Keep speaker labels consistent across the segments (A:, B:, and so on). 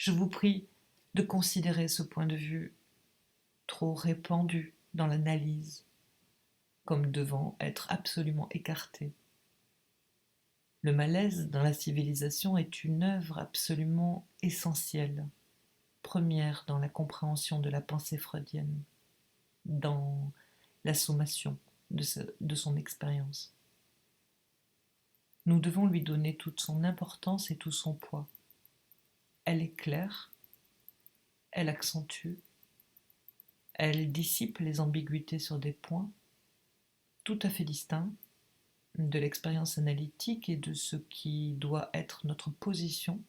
A: Je vous prie de considérer ce point de vue trop répandu dans l'analyse comme devant être absolument écarté. Le malaise dans la civilisation est une œuvre absolument essentielle, première dans la compréhension de la pensée freudienne, dans la sommation de son expérience. Nous devons lui donner toute son importance et tout son poids. Elle est claire, elle accentue, elle dissipe les ambiguïtés sur des points tout à fait distincts de l'expérience analytique et de ce qui doit être notre position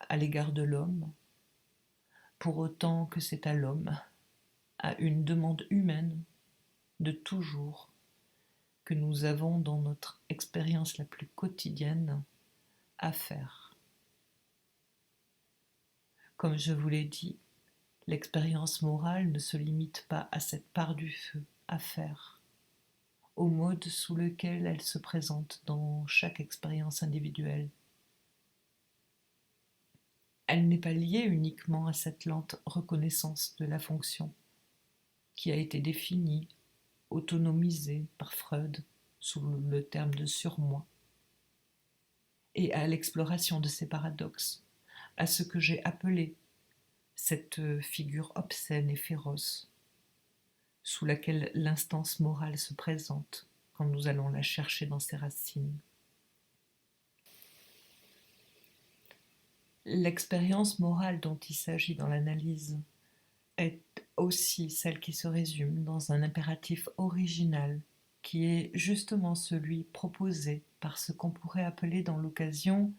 A: à l'égard de l'homme, pour autant que c'est à l'homme, à une demande humaine de toujours, que nous avons dans notre expérience la plus quotidienne à faire. Comme je vous l'ai dit, l'expérience morale ne se limite pas à cette part du feu à faire, au mode sous lequel elle se présente dans chaque expérience individuelle. Elle n'est pas liée uniquement à cette lente reconnaissance de la fonction, qui a été définie, autonomisée par Freud sous le terme de surmoi, et à l'exploration de ces paradoxes, à ce que j'ai appelé cette figure obscène et féroce, sous laquelle l'instance morale se présente quand nous allons la chercher dans ses racines. L'expérience morale dont il s'agit dans l'analyse est aussi celle qui se résume dans un impératif original qui est justement celui proposé par ce qu'on pourrait appeler dans l'occasion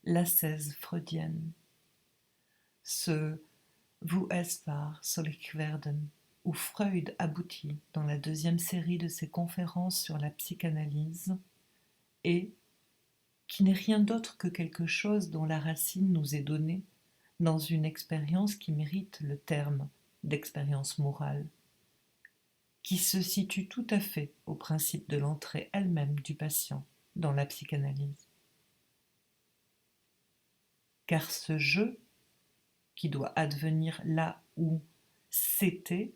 A: l'ascèse freudienne. Ce Wo es war, soll ich werden, où Freud aboutit dans la deuxième série de ses conférences sur la psychanalyse et qui n'est rien d'autre que quelque chose dont la racine nous est donnée dans une expérience qui mérite le terme d'expérience morale, qui se situe tout à fait au principe de l'entrée elle-même du patient dans la psychanalyse. Car ce jeu, qui doit advenir là où c'était,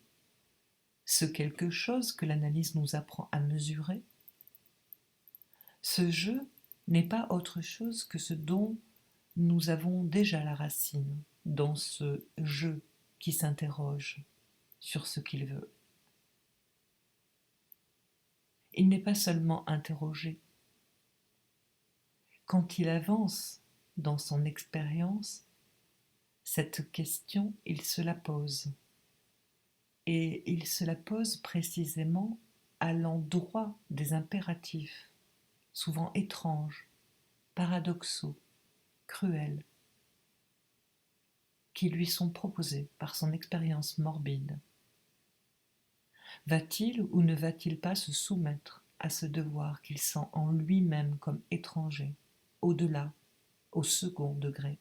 A: ce quelque chose que l'analyse nous apprend à mesurer, ce jeu n'est pas autre chose que ce dont nous avons déjà la racine dans ce jeu qui s'interroge sur ce qu'il veut. Il n'est pas seulement interrogé. Quand il avance dans son expérience, cette question, il se la pose. Et il se la pose précisément à l'endroit des impératifs, souvent étranges, paradoxaux, cruels, qui lui sont proposés par son expérience morbide. Va-t-il ou ne va-t-il pas se soumettre à ce devoir qu'il sent en lui-même comme étranger, au-delà, au second degré?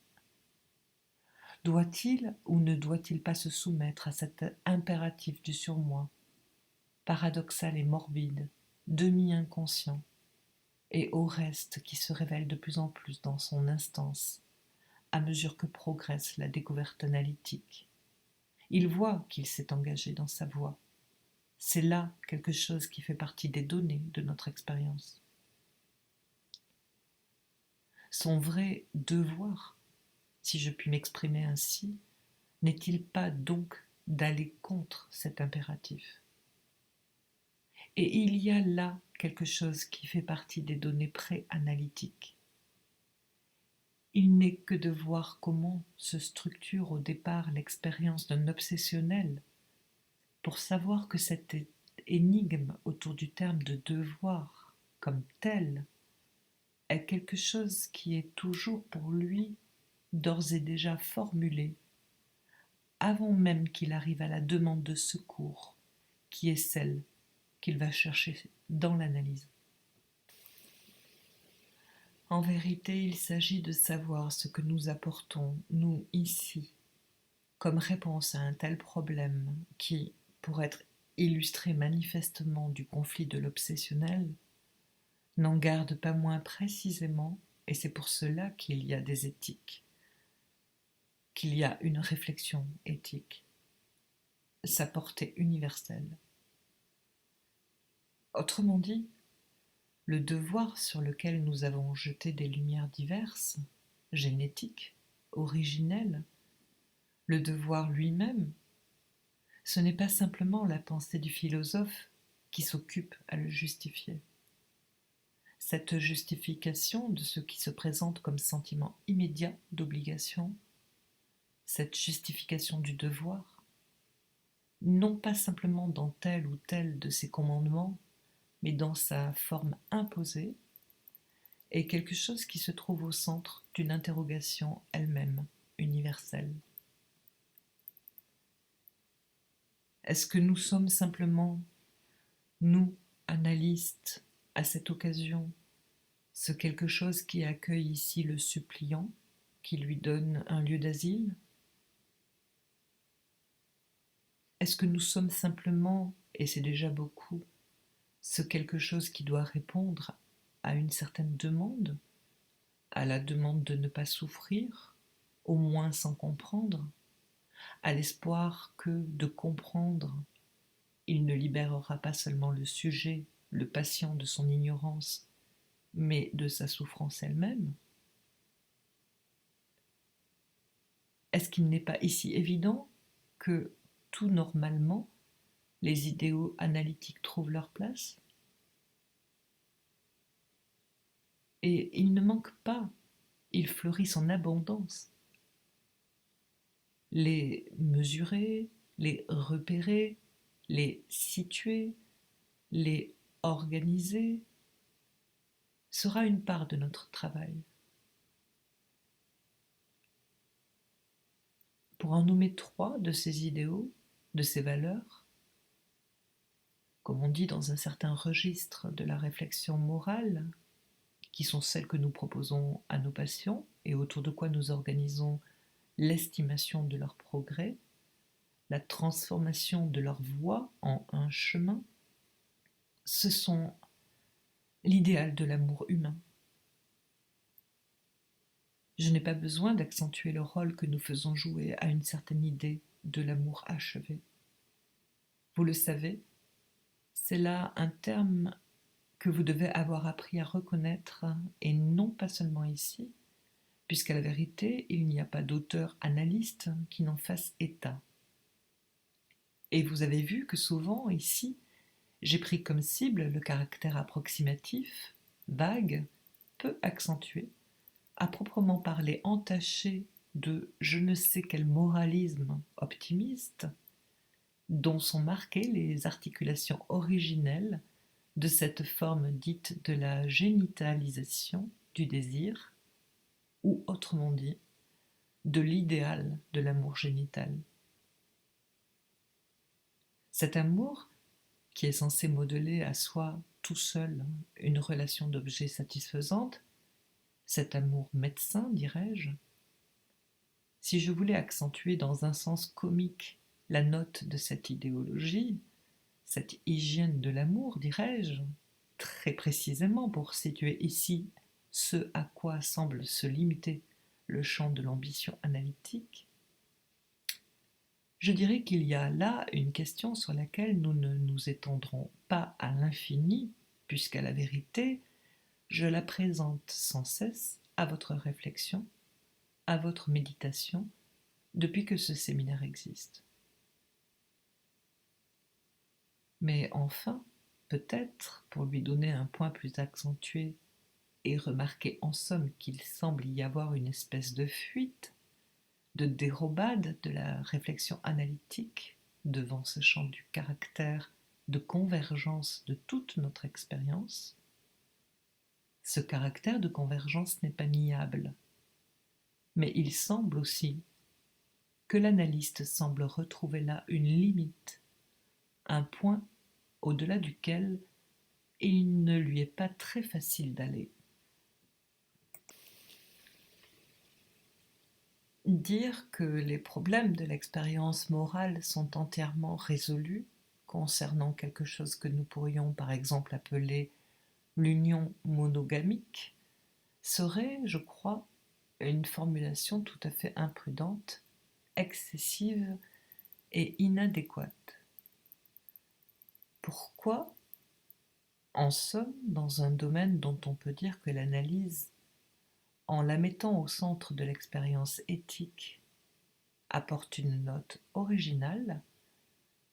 A: Doit-il ou ne doit-il pas se soumettre à cet impératif du surmoi, paradoxal et morbide, demi-inconscient, et au reste qui se révèle de plus en plus dans son instance, à mesure que progresse la découverte analytique? Il voit qu'il s'est engagé dans sa voie. C'est là quelque chose qui fait partie des données de notre expérience. Son vrai devoir, si je puis m'exprimer ainsi, n'est-il pas donc d'aller contre cet impératif? Et il y a là quelque chose qui fait partie des données pré-analytiques. Il n'est que de voir comment se structure au départ l'expérience d'un obsessionnel pour savoir que cette énigme autour du terme de devoir comme tel est quelque chose qui est toujours pour lui d'ores et déjà formulé avant même qu'il arrive à la demande de secours qui est celle qu'il va chercher dans l'analyse. En vérité, il s'agit de savoir ce que nous apportons, nous, ici, comme réponse à un tel problème qui, pour être illustré manifestement du conflit de l'obsessionnel, n'en garde pas moins précisément, et c'est pour cela qu'il y a des éthiques, qu'il y a une réflexion éthique, sa portée universelle. Autrement dit, le devoir sur lequel nous avons jeté des lumières diverses, génétiques, originelles, le devoir lui-même, ce n'est pas simplement la pensée du philosophe qui s'occupe à le justifier. Cette justification de ce qui se présente comme sentiment immédiat d'obligation, cette justification du devoir, non pas simplement dans tel ou tel de ses commandements, mais dans sa forme imposée, est quelque chose qui se trouve au centre d'une interrogation elle-même universelle. Est-ce que nous sommes simplement, nous, analystes, à cette occasion, ce quelque chose qui accueille ici le suppliant, qui lui donne un lieu d'asile? Est-ce que nous sommes simplement, et c'est déjà beaucoup, ce quelque chose qui doit répondre à une certaine demande, à la demande de ne pas souffrir, au moins sans comprendre, à l'espoir que, de comprendre, il ne libérera pas seulement le sujet, le patient de son ignorance, mais de sa souffrance elle-même? Est-ce qu'il n'est pas ici évident que, tout normalement, les idéaux analytiques trouvent leur place? Et ils ne manquent pas, ils fleurissent en abondance. Les mesurer, les repérer, les situer, les organiser, sera une part de notre travail. Pour en nommer 3 de ces idéaux, de ces valeurs, comme on dit dans un certain registre de la réflexion morale, qui sont celles que nous proposons à nos patients et autour de quoi nous organisons l'estimation de leur progrès, la transformation de leur voie en un chemin, ce sont l'idéal de l'amour humain. Je n'ai pas besoin d'accentuer le rôle que nous faisons jouer à une certaine idée de l'amour achevé. Vous le savez, c'est là un terme que vous devez avoir appris à reconnaître, et non pas seulement ici, puisqu'à la vérité, il n'y a pas d'auteur analyste qui n'en fasse état. Et vous avez vu que souvent, ici, j'ai pris comme cible le caractère approximatif, vague, peu accentué, à proprement parler entaché de je ne sais quel moralisme optimiste, dont sont marquées les articulations originelles de cette forme dite de la génitalisation du désir, ou autrement dit, de l'idéal de l'amour génital. Cet amour, qui est censé modeler à soi tout seul une relation d'objet satisfaisante, cet amour médecin, dirais-je, si je voulais accentuer dans un sens comique la note de cette idéologie, cette hygiène de l'amour, dirais-je, très précisément pour situer ici ce à quoi semble se limiter le champ de l'ambition analytique, je dirais qu'il y a là une question sur laquelle nous ne nous étendrons pas à l'infini, puisqu'à la vérité, je la présente sans cesse à votre réflexion, à votre méditation, depuis que ce séminaire existe. Mais enfin, peut-être, pour lui donner un point plus accentué et remarquer en somme qu'il semble y avoir une espèce de fuite, de dérobade de la réflexion analytique devant ce champ du caractère de convergence de toute notre expérience, ce caractère de convergence n'est pas niable, mais il semble aussi que l'analyste semble retrouver là une limite, un point au-delà duquel il ne lui est pas très facile d'aller. Dire que les problèmes de l'expérience morale sont entièrement résolus concernant quelque chose que nous pourrions par exemple appeler l'union monogamique serait, je crois, une formulation tout à fait imprudente excessive et inadéquate. Pourquoi en somme dans un domaine dont on peut dire que l'analyse, en la mettant au centre de l'expérience éthique, apporte une note originale,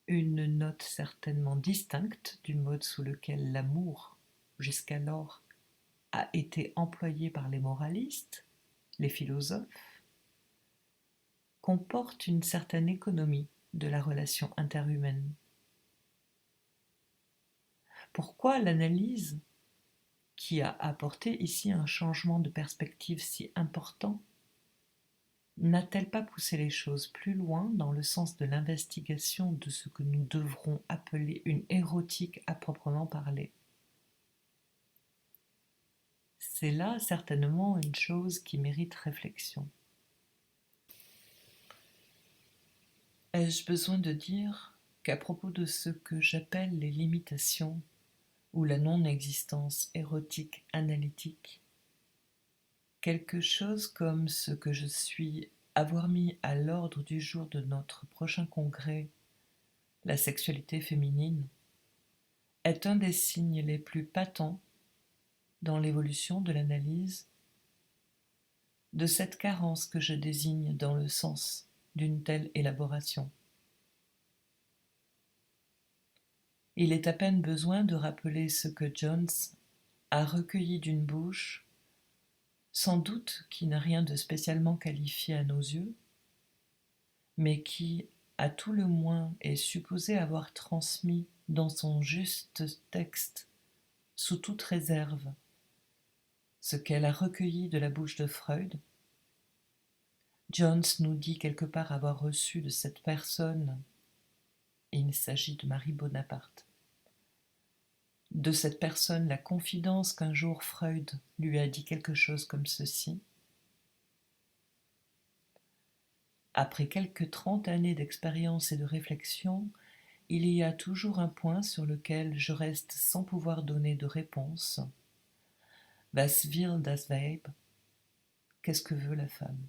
A: une note certainement distincte du mode sous lequel l'amour, jusqu'alors, a été employé par les moralistes, les philosophes, comporte une certaine économie de la relation interhumaine. Pourquoi l'analyse, qui a apporté ici un changement de perspective si important, n'a-t-elle pas poussé les choses plus loin dans le sens de l'investigation de ce que nous devrons appeler une érotique à proprement parler? C'est là certainement une chose qui mérite réflexion. Ai-je besoin de dire qu'à propos de ce que j'appelle les limitations ou la non-existence érotique analytique, quelque chose comme ce que je suis avoir mis à l'ordre du jour de notre prochain congrès, la sexualité féminine, est un des signes les plus patents dans l'évolution de l'analyse de cette carence que je désigne dans le sens d'une telle élaboration. Il est à peine besoin de rappeler ce que Jones a recueilli d'une bouche, sans doute qui n'a rien de spécialement qualifié à nos yeux, mais qui, à tout le moins, est supposé avoir transmis dans son juste texte, sous toute réserve, ce qu'elle a recueilli de la bouche de Freud. Jones nous dit quelque part avoir reçu de cette personne, et il s'agit de Marie Bonaparte, de cette personne la confidence qu'un jour Freud lui a dit quelque chose comme ceci. Après quelques 30 années d'expérience et de réflexion, il y a toujours un point sur lequel je reste sans pouvoir donner de réponse. Was will das Weib? Qu'est-ce que veut la femme?